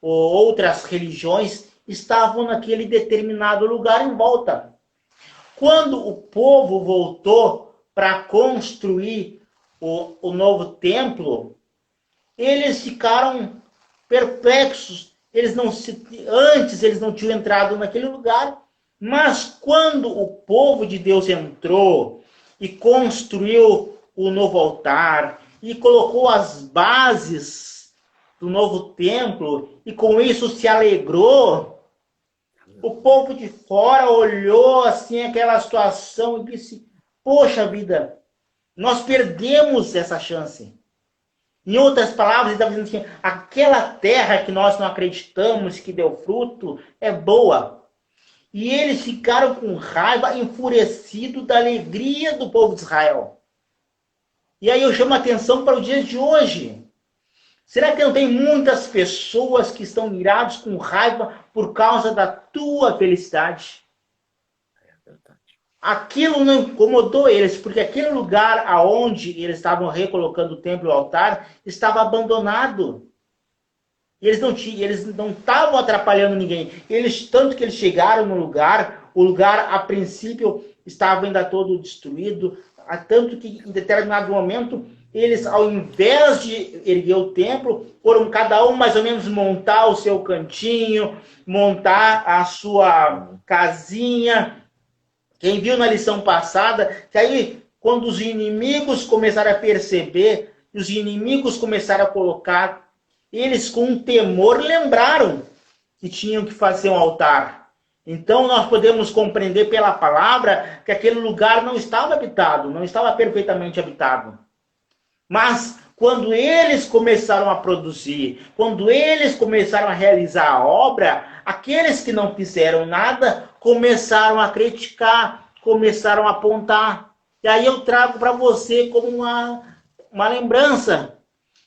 outras religiões, estavam naquele determinado lugar em volta. Quando o povo voltou para construir o novo templo, eles ficaram perplexos. Antes eles não tinham entrado naquele lugar, mas quando o povo de Deus entrou e construiu o novo altar e colocou as bases do novo templo e com isso se alegrou, o povo de fora olhou assim aquela situação e disse: poxa vida, Nós perdemos essa chance. Em outras palavras, ele estava dizendo assim, aquela terra que nós não acreditamos que deu fruto é boa. E eles ficaram com raiva, enfurecidos da alegria do povo de Israel. E aí eu chamo a atenção para os dias de hoje. Será que não tem muitas pessoas que estão irados com raiva por causa da tua felicidade? Aquilo não incomodou eles, porque aquele lugar aonde eles estavam recolocando o templo e o altar estava abandonado. E eles não estavam atrapalhando ninguém. Tanto que eles chegaram no lugar, o lugar a princípio estava ainda todo destruído, tanto que em determinado momento eles, ao invés de erguer o templo, foram cada um mais ou menos montar o seu cantinho, montar a sua casinha. Quem viu na lição passada, que aí quando os inimigos começaram a perceber, os inimigos começaram a colocar, eles com um temor lembraram que tinham que fazer um altar. Então nós podemos compreender pela palavra que aquele lugar não estava habitado, não estava perfeitamente habitado. Mas quando eles começaram a produzir, quando eles começaram a realizar a obra, aqueles que não fizeram nada começaram a criticar, começaram a apontar. E aí eu trago para você como uma lembrança.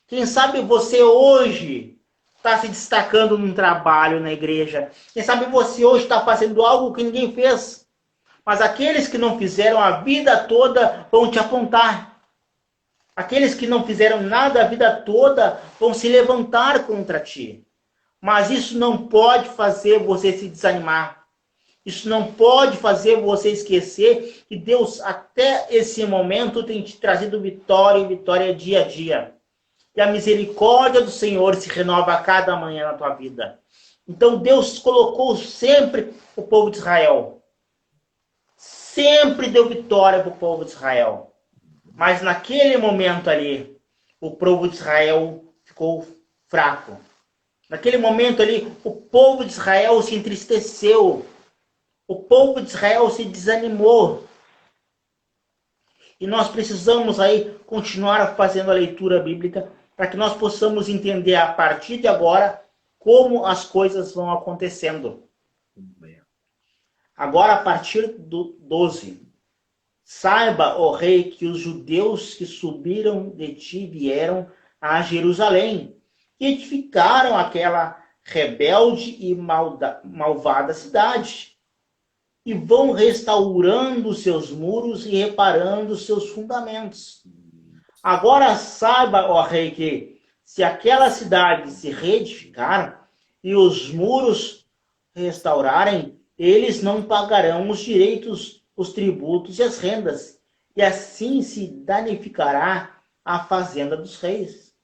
Quem sabe você hoje está se destacando num trabalho na igreja. Quem sabe você hoje está fazendo algo que ninguém fez. Mas aqueles que não fizeram a vida toda vão te apontar. Aqueles que não fizeram nada a vida toda vão se levantar contra ti. Mas isso não pode fazer você se desanimar. Isso não pode fazer você esquecer que Deus, até esse momento, tem te trazido vitória em vitória dia a dia. E a misericórdia do Senhor se renova a cada manhã na tua vida. Então Deus colocou sempre o povo de Israel. Sempre deu vitória para o povo de Israel. Mas naquele momento ali, o povo de Israel ficou fraco. Naquele momento ali, o povo de Israel se entristeceu. O povo de Israel se desanimou. E nós precisamos aí continuar fazendo a leitura bíblica para que nós possamos entender a partir de agora como as coisas vão acontecendo. Agora, a partir do 12. Saiba, ó rei, que os judeus que subiram de ti vieram a Jerusalém e edificaram aquela rebelde e malvada cidade. E vão restaurando seus muros e reparando seus fundamentos. Agora saiba, ó rei, que se aquela cidade se reedificar e os muros restaurarem, eles não pagarão os direitos, os tributos e as rendas, e assim se danificará a fazenda dos reis.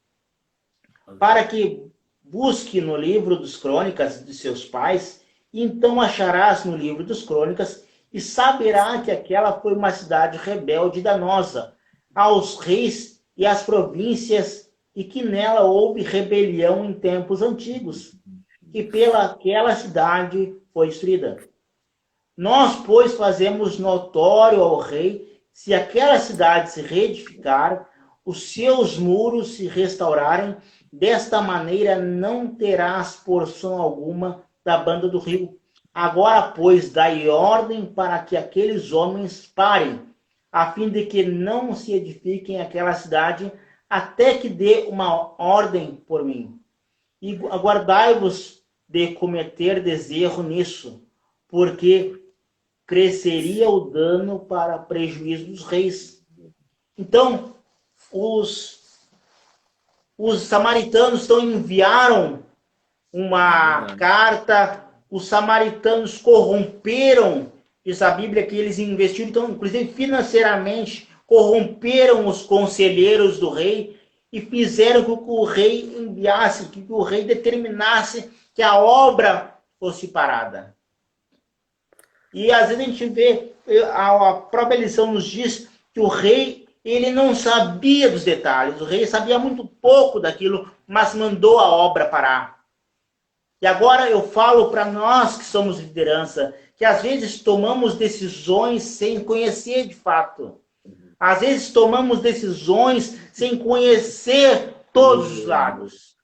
Para que busque no livro dos crônicas de seus pais, e então acharás no livro dos crônicas, e saberá que aquela foi uma cidade rebelde e danosa aos reis e às províncias, e que nela houve rebelião em tempos antigos, que pela aquela cidade foi destruída. Nós, pois, fazemos notório ao rei, se aquela cidade se reedificar, os seus muros se restaurarem, desta maneira não terás porção alguma da banda do rio. Agora, pois, dai ordem para que aqueles homens parem, a fim de que não se edifiquem aquela cidade, até que dê uma ordem por mim. E aguardai-vos de cometer deserro nisso, porque cresceria o dano para prejuízo dos reis. Então, os samaritanos então enviaram uma carta, os samaritanos corromperam, diz a Bíblia que eles investiram, então, inclusive financeiramente, corromperam os conselheiros do rei e fizeram com que o rei enviasse, que o rei determinasse que a obra fosse parada. E às vezes a gente vê, a própria lição nos diz que o rei, ele não sabia dos detalhes, o rei sabia muito pouco daquilo, mas mandou a obra parar. E agora eu falo para nós que somos liderança, que às vezes tomamos decisões sem conhecer de fato. Às vezes tomamos decisões sem conhecer todos os lados.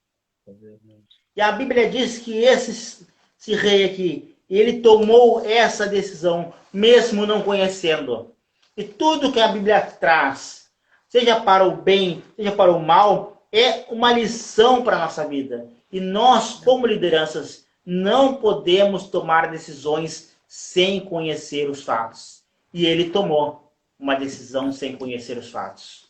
E a Bíblia diz que esse rei aqui, ele tomou essa decisão, mesmo não conhecendo. E tudo que a Bíblia traz, seja para o bem, seja para o mal, é uma lição para a nossa vida. E nós, como lideranças, não podemos tomar decisões sem conhecer os fatos. E ele tomou uma decisão sem conhecer os fatos.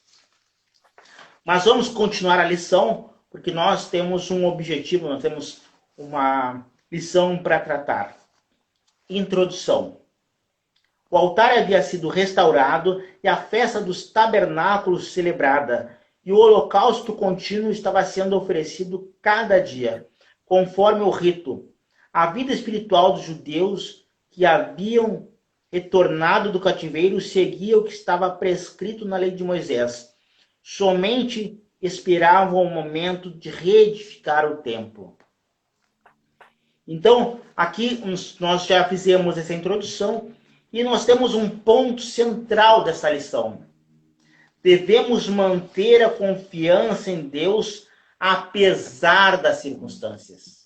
Mas vamos continuar a lição, porque nós temos um objetivo, nós temos uma lição para tratar. Introdução. O altar havia sido restaurado e a festa dos tabernáculos celebrada, e o holocausto contínuo estava sendo oferecido cada dia, conforme o rito. A vida espiritual dos judeus que haviam retornado do cativeiro seguia o que estava prescrito na lei de Moisés. Somente esperavam o momento de reedificar o templo. Então, aqui nós já fizemos essa introdução e nós temos um ponto central dessa lição. Devemos manter a confiança em Deus apesar das circunstâncias.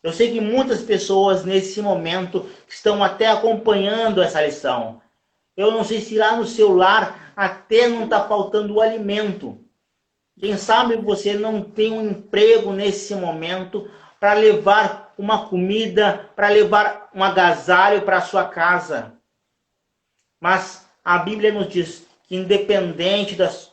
Eu sei que muitas pessoas nesse momento estão até acompanhando essa lição. Eu não sei se lá no seu lar até não está faltando o alimento. Quem sabe você não tem um emprego nesse momento para levar uma comida, para levar um agasalho para a sua casa. Mas a Bíblia nos diz que independente das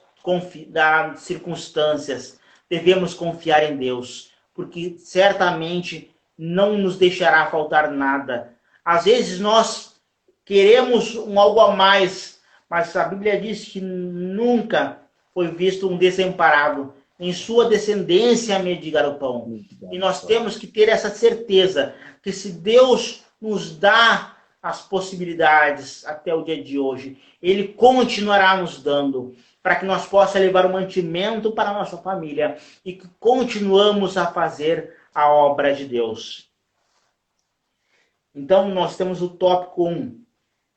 circunstâncias, devemos confiar em Deus, porque certamente não nos deixará faltar nada. Às vezes nós queremos algo a mais, mas a Bíblia diz que nunca foi visto um desamparado, em sua descendência medigar o pão. E nós temos que ter essa certeza que se Deus nos dá as possibilidades até o dia de hoje, Ele continuará nos dando, para que nós possamos levar o mantimento para a nossa família e que continuamos a fazer a obra de Deus. Então, nós temos o tópico 1.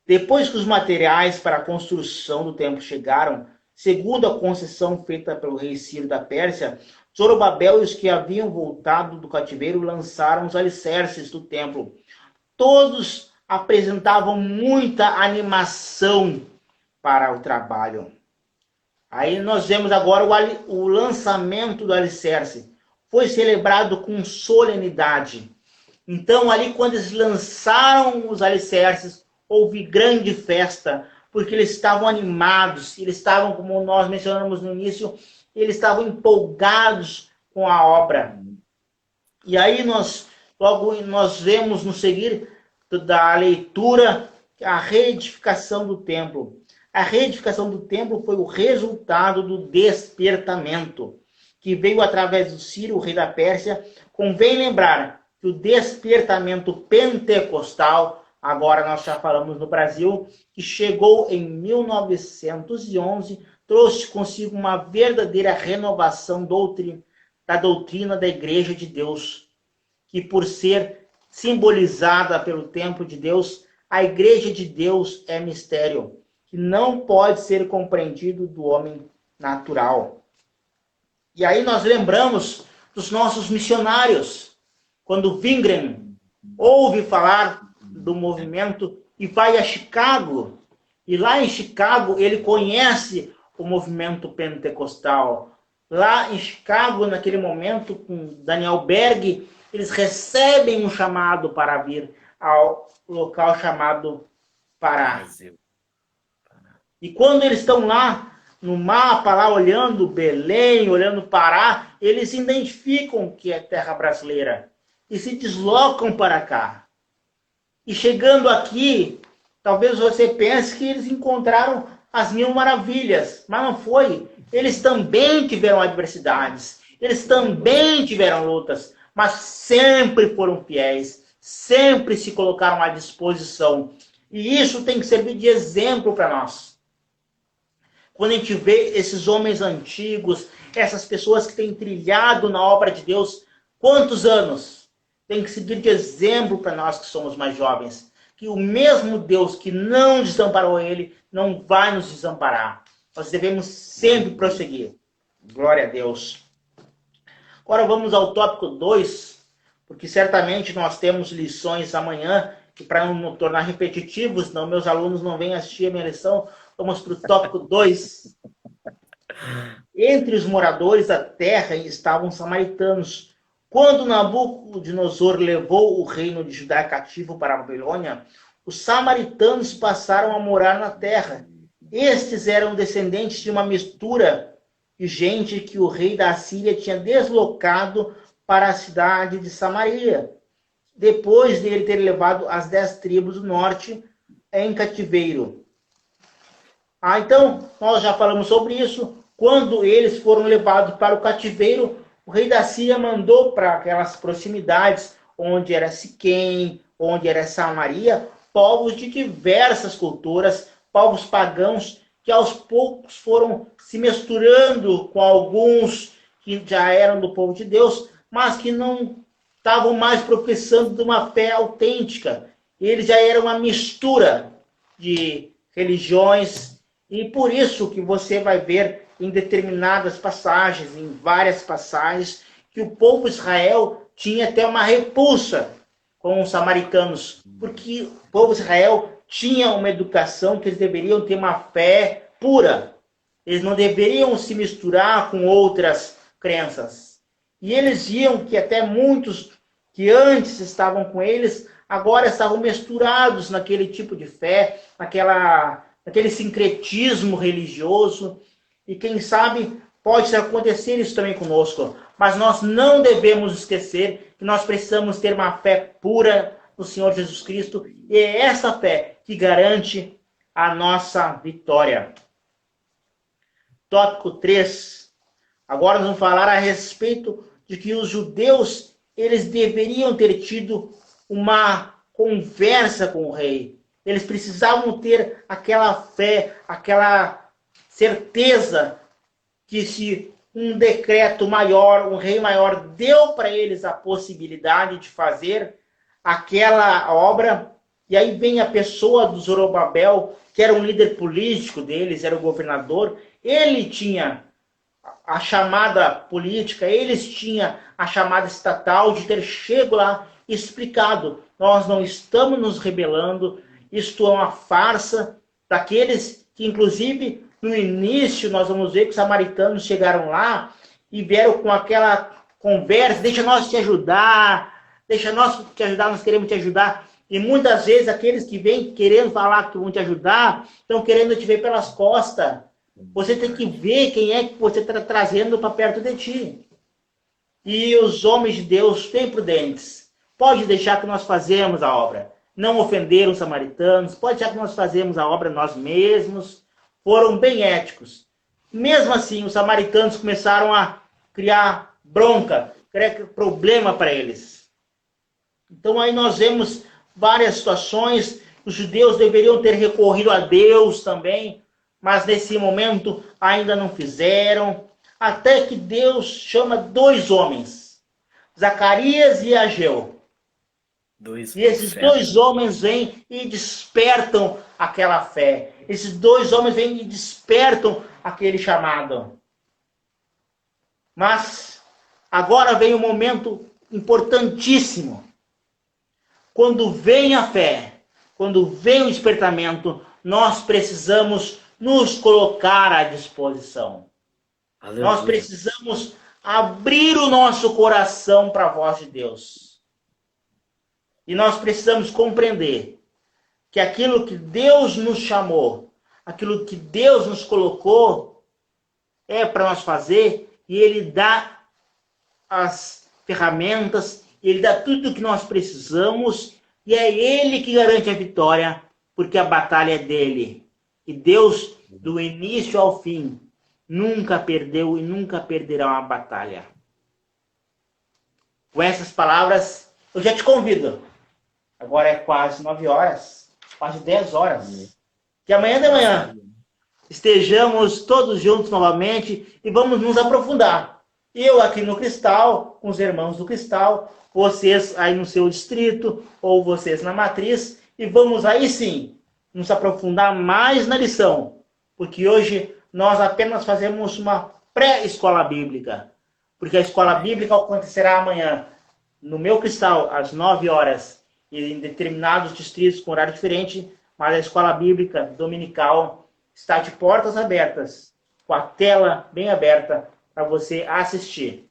Depois que os materiais para a construção do templo chegaram, segundo a concessão feita pelo rei Ciro da Pérsia, Zorobabel e os que haviam voltado do cativeiro lançaram os alicerces do templo. Todos apresentavam muita animação para o trabalho. Aí nós vemos agora o lançamento do alicerce. Foi celebrado com solenidade. Então, ali, quando eles lançaram os alicerces, houve grande festa, porque eles estavam animados, eles estavam, como nós mencionamos no início, eles estavam empolgados com a obra. E aí logo nós vemos no seguir da leitura a reedificação do templo. A reedificação do templo foi o resultado do despertamento, que veio através do Ciro, o rei da Pérsia. Convém lembrar que o despertamento pentecostal, agora nós já falamos no Brasil, que chegou em 1911, trouxe consigo uma verdadeira renovação da doutrina da Igreja de Deus, que por ser simbolizada pelo templo de Deus, a Igreja de Deus é mistério, que não pode ser compreendido do homem natural. E aí nós lembramos dos nossos missionários, quando Wingren ouve falar do movimento e vai a Chicago, e lá em Chicago ele conhece o movimento pentecostal. Lá em Chicago, naquele momento, com Daniel Berg, eles recebem um chamado para vir ao local chamado Pará. E quando eles estão lá, no mapa, lá olhando Belém, olhando Pará, eles identificam que é terra brasileira e se deslocam para cá. E chegando aqui, talvez você pense que eles encontraram as 1000 maravilhas, mas não foi. Eles também tiveram adversidades, eles também tiveram lutas, mas sempre foram fiéis, sempre se colocaram à disposição. E isso tem que servir de exemplo para nós. Quando a gente vê esses homens antigos, essas pessoas que têm trilhado na obra de Deus, quantos anos? Tem que servir de exemplo para nós que somos mais jovens, que que o mesmo Deus que não desamparou ele, não vai nos desamparar. Nós devemos sempre prosseguir. Glória a Deus. Agora vamos ao tópico 2, porque certamente nós temos lições amanhã, e para não tornar repetitivos, senão meus alunos não vêm assistir a minha lição, vamos para o tópico 2. Entre os moradores da terra estavam os samaritanos. Quando Nabucodonosor levou o reino de Judá cativo para a Babilônia, os samaritanos passaram a morar na terra. Estes eram descendentes de uma mistura de gente que o rei da Assíria tinha deslocado para a cidade de Samaria, depois de ele ter levado as 10 tribos do norte em cativeiro. Então, nós já falamos sobre isso. Quando eles foram levados para o cativeiro, o rei da Síria mandou para aquelas proximidades, onde era Siquém, onde era Samaria, povos de diversas culturas, povos pagãos, que aos poucos foram se misturando com alguns que já eram do povo de Deus, mas que não estavam mais professando de uma fé autêntica. Eles já eram uma mistura de religiões, e por isso que você vai ver em determinadas passagens, em várias passagens, que o povo de Israel tinha até uma repulsa com os samaritanos, porque o povo de Israel tinha uma educação que eles deveriam ter uma fé pura. Eles não deveriam se misturar com outras crenças. E eles viam que até muitos que antes estavam com eles, agora estavam misturados naquele tipo de fé, naquele sincretismo religioso. E quem sabe pode acontecer isso também conosco. Mas nós não devemos esquecer que nós precisamos ter uma fé pura no Senhor Jesus Cristo. E é essa fé que garante a nossa vitória. Tópico 3. Agora nós vamos falar a respeito de que os judeus, eles deveriam ter tido uma conversa com o rei. Eles precisavam ter aquela fé, aquela certeza que se um decreto maior, um rei maior, deu para eles a possibilidade de fazer aquela obra, e aí vem a pessoa do Zorobabel, que era um líder político deles, era o governador, ele tinha a chamada política, eles tinham a chamada estatal de ter chego lá e explicado: nós não estamos nos rebelando, isto é uma farsa daqueles que, inclusive, no início, nós vamos ver que os samaritanos chegaram lá e vieram com aquela conversa: deixa nós te ajudar, nós queremos te ajudar. E muitas vezes aqueles que vêm querendo falar que vão te ajudar, estão querendo te ver pelas costas. Você tem que ver quem é que você está trazendo para perto de ti. E os homens de Deus, bem prudentes, pode deixar que nós fazemos a obra. Não ofenderam os samaritanos, pode deixar que nós fazemos a obra nós mesmos. Foram bem éticos. Mesmo assim, os samaritanos começaram a criar bronca, criar problema para eles. Então aí nós vemos várias situações. Os judeus deveriam ter recorrido a Deus também, mas nesse momento ainda não fizeram, até que Deus chama 2 homens, Zacarias e Ageu. E esses 2 homens vêm e despertam aquela fé. Esses 2 homens vêm e despertam aquele chamado. Mas agora vem um momento importantíssimo. Quando vem a fé, quando vem o despertamento, nós precisamos nos colocar à disposição. Aleluia. Nós precisamos abrir o nosso coração para a voz de Deus. E nós precisamos compreender que aquilo que Deus nos chamou, aquilo que Deus nos colocou, é para nós fazer, e Ele dá as ferramentas, Ele dá tudo o que nós precisamos, e é Ele que garante a vitória, porque a batalha é dele. E Deus, do início ao fim, nunca perdeu e nunca perderá uma batalha. Com essas palavras, eu já te convido. Agora é quase 9 horas, quase 10 horas. Que amanhã de manhã estejamos todos juntos novamente e vamos nos aprofundar. Eu aqui no Cristal, com os irmãos do Cristal, vocês aí no seu distrito, ou vocês na Matriz, e e vamos aí sim nos aprofundar mais na lição, porque hoje nós apenas fazemos uma pré-escola bíblica, porque a escola bíblica acontecerá amanhã no meu Cristal, às 9 horas, e em determinados distritos com horário diferente, mas a escola bíblica dominical está de portas abertas, com a tela bem aberta para você assistir.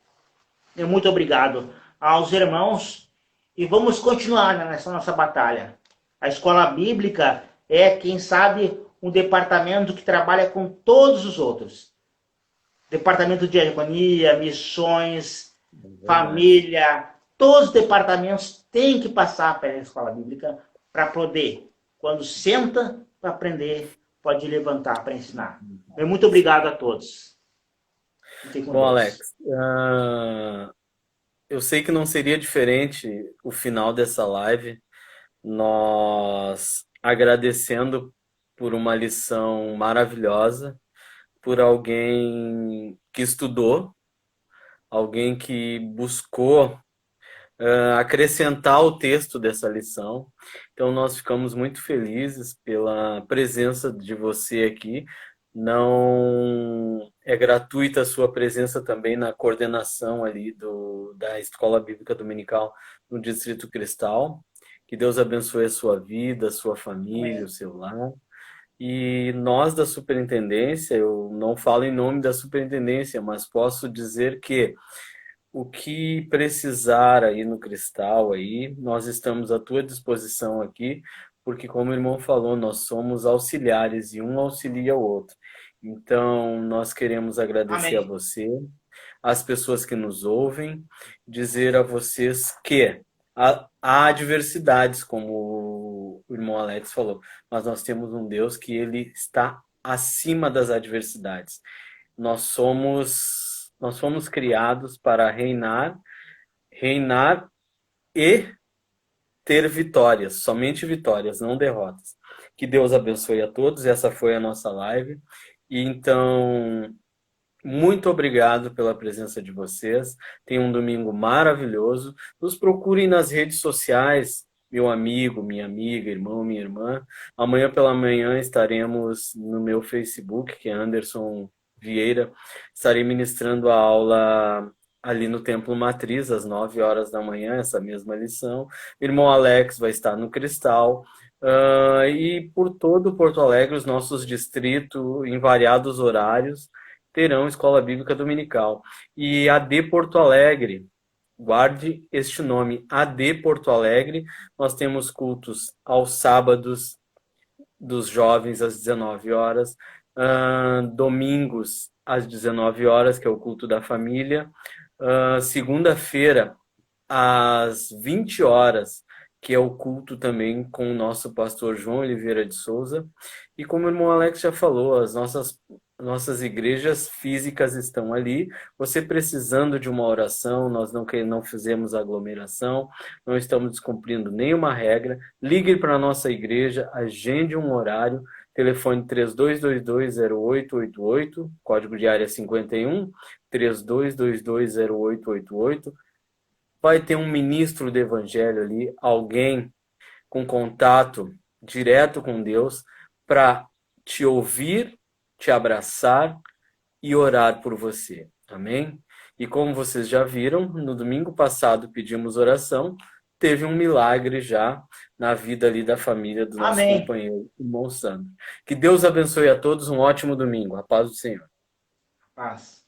E muito obrigado aos irmãos e vamos continuar nessa nossa batalha. A escola bíblica é, quem sabe, um departamento que trabalha com todos os outros. Departamento de diaconia, missões, família, todos os departamentos têm que passar pela escola bíblica para poder, quando senta para aprender, pode levantar para ensinar. Muito obrigado a todos. Bom, Alex, eu sei que não seria diferente o final dessa live, nós agradecendo por uma lição maravilhosa, por alguém que estudou, alguém que buscou acrescentar o texto dessa lição. Então nós ficamos muito felizes pela presença de você aqui. Não é gratuita a sua presença também na coordenação ali da Escola Bíblica Dominical no Distrito Cristal. Que Deus abençoe a sua vida, a sua família, o seu lar. E nós da superintendência, eu não falo em nome da superintendência, mas posso dizer que o que precisar aí no Cristal, aí, nós estamos à tua disposição aqui, porque como o irmão falou, nós somos auxiliares e um auxilia o outro. Então, nós queremos agradecer a você, às pessoas que nos ouvem, dizer a vocês que há adversidades, como o irmão Alex falou, mas nós temos um Deus que ele está acima das adversidades. Nós fomos criados para reinar e ter vitórias, somente vitórias, não derrotas. Que Deus abençoe a todos, essa foi a nossa live. E então, muito obrigado pela presença de vocês. Tenham um domingo maravilhoso. Nos procurem nas redes sociais, meu amigo, minha amiga, irmão, minha irmã. Amanhã pela manhã estaremos no meu Facebook, que é Anderson Vieira. Estarei ministrando a aula ali no Templo Matriz, às 9 horas da manhã, essa mesma lição. O irmão Alex vai estar no Cristal. E por todo Porto Alegre, os nossos distritos, em variados horários, terão Escola Bíblica Dominical. E AD Porto Alegre, guarde este nome, AD Porto Alegre, nós temos cultos aos sábados dos jovens às 19 horas, domingos às 19 horas, que é o culto da família, segunda-feira às 20 horas, que é o culto também com o nosso pastor João Oliveira de Souza. E como o irmão Alex já falou, as nossas igrejas físicas estão ali. Você precisando de uma oração, nós não fizemos aglomeração, não estamos descumprindo nenhuma regra. Ligue para a nossa igreja, agende um horário, telefone 3222-0888, código de área 51, 3222-0888. Vai ter um ministro do evangelho ali, alguém com contato direto com Deus, para te ouvir, te abraçar e orar por você. Amém? E como vocês já viram, no domingo passado pedimos oração, teve um milagre já na vida ali da família do nosso companheiro, irmão Sandro. Que Deus abençoe a todos, um ótimo domingo. A paz do Senhor. Paz.